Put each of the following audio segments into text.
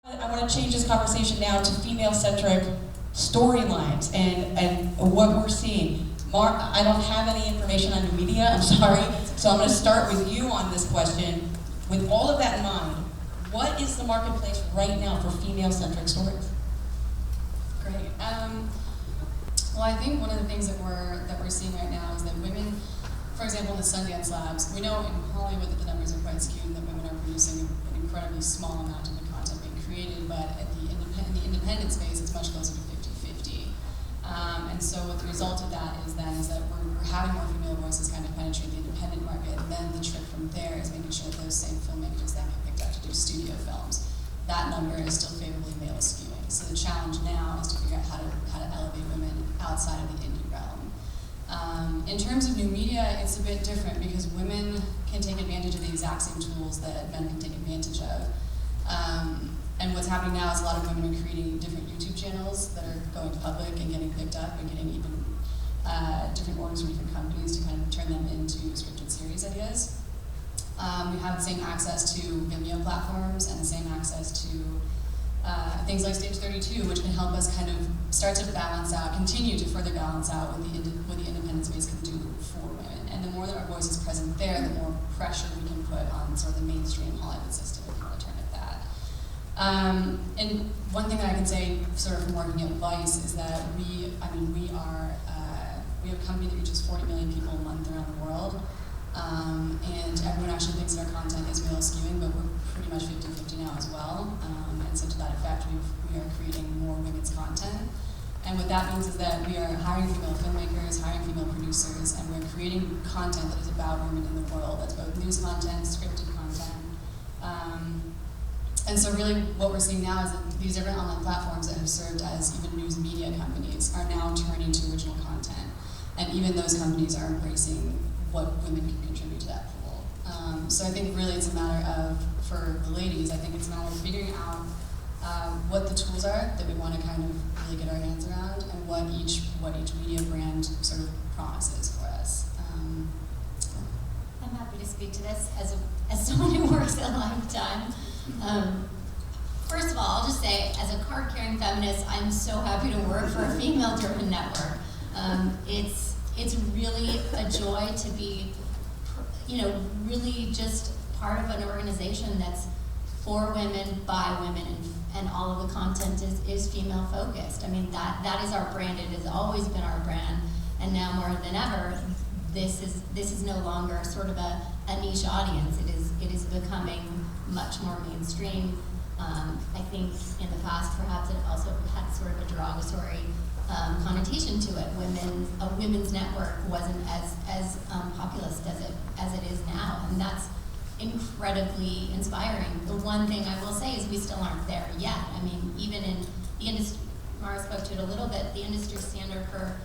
I want to change this conversation now to female-centric storylines and what we're seeing. Mark, I don't have any information on new media, I'm sorry, so I'm going to start with you on this question. With all of that in mind, what is the marketplace right now for female-centric stories? Great. Well, I think one of the things that we're seeing right now is that women, for example, in the Sundance Labs, we know in Hollywood that the numbers are quite skewed and that women are producing an incredibly small amount of the content being created, but at the independent space, it's much closer to 50-50. And so what the result of that is that we're having more female voices kind of penetrate the independent market, and then the trick from there is making sure that those same filmmakers then get picked up to do studio films. That number is still favorably male skewing. So the challenge now is to figure out how to elevate women outside of the indie realm. In terms of new media, it's a bit different because women can take advantage of the exact same tools that men can take advantage of. And what's happening now is a lot of women are creating different YouTube channels that are going public and getting picked up and getting even different orders from different companies to kind of turn them into scripted series ideas. We have the same access to Vimeo platforms and the same access to things like Stage 32, which can help us kind of start to balance out, continue to further balance out what the independent space can do for women. And the more that our voice is present there, the more pressure we can put on sort of the mainstream Hollywood system, if you want to term it that. And one thing that I can say, sort of from working at Vice, is that we have a company that reaches 40 million people a month around the world. And everyone actually thinks that our content is male skewing, but we're pretty much 50-50 now as well. And so to that effect, we are creating more women's content. And what that means is that we are hiring female filmmakers, hiring female producers, and we're creating content that is about women in the world. That's both news content, scripted content. And so really what we're seeing now is that these different online platforms that have served as even news media companies are now turning to original content. And even those companies are embracing what women can contribute to that pool. So I think really it's a matter of, for the ladies, I think it's a matter of figuring out what the tools are that we want to kind of really get our hands around and what each media brand sort of promises for us. I'm happy to speak to this as someone who works at Lifetime. First of all, I'll just say, as a card-carrying feminist, I'm so happy to work for a female-driven network. It's really a joy to be, really just part of an organization that's for women, by women, and all of the content is female-focused. I mean, that is our brand. It has always been our brand, and now more than ever, this is no longer sort of a niche audience. It is becoming much more mainstream. I think in the past, perhaps it also had sort of a derogatory connotation to it. A women's network wasn't as populist as it is now, and that's incredibly inspiring. The one thing I will say is we still aren't there yet. I mean, even in the industry, Mara spoke to it a little bit, the industry standard for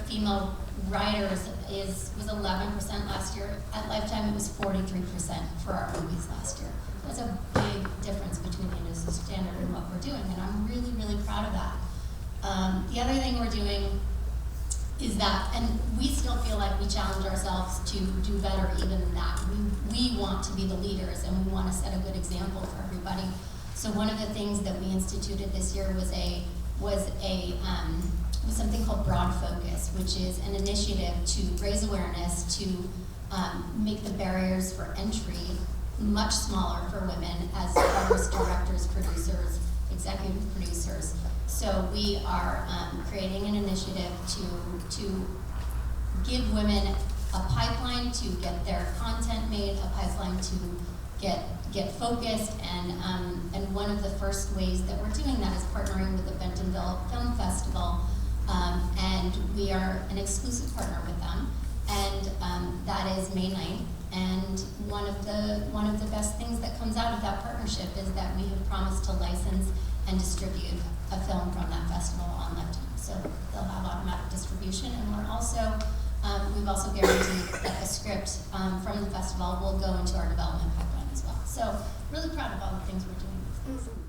female writers was 11% last year. At Lifetime, it was 43% for our movies last year. That's a big difference between the industry standard and what we're doing, and I'm really, really proud of that. The other thing we're doing is that, and we still feel like we challenge ourselves to do better even than that. We want to be the leaders, and we want to set a good example for everybody. So one of the things that we instituted this year was something called Broad Focus, which is an initiative to raise awareness, to make the barriers for entry much smaller for women as artists, directors, producers, executive producers. So we are creating an initiative to give women a pipeline to get their content made, a pipeline to get focused, and one of the first ways that we're doing that is partnering with the Bentonville Film Festival, and we are an exclusive partner with them, and that is May 9th. And one of the best things that comes out of that partnership is that we have promised to license and distribute a film from that festival on Lifetime. So they'll have automatic distribution, and we've also guaranteed that a script from the festival will go into our development pipeline as well. So really proud of all the things we're doing.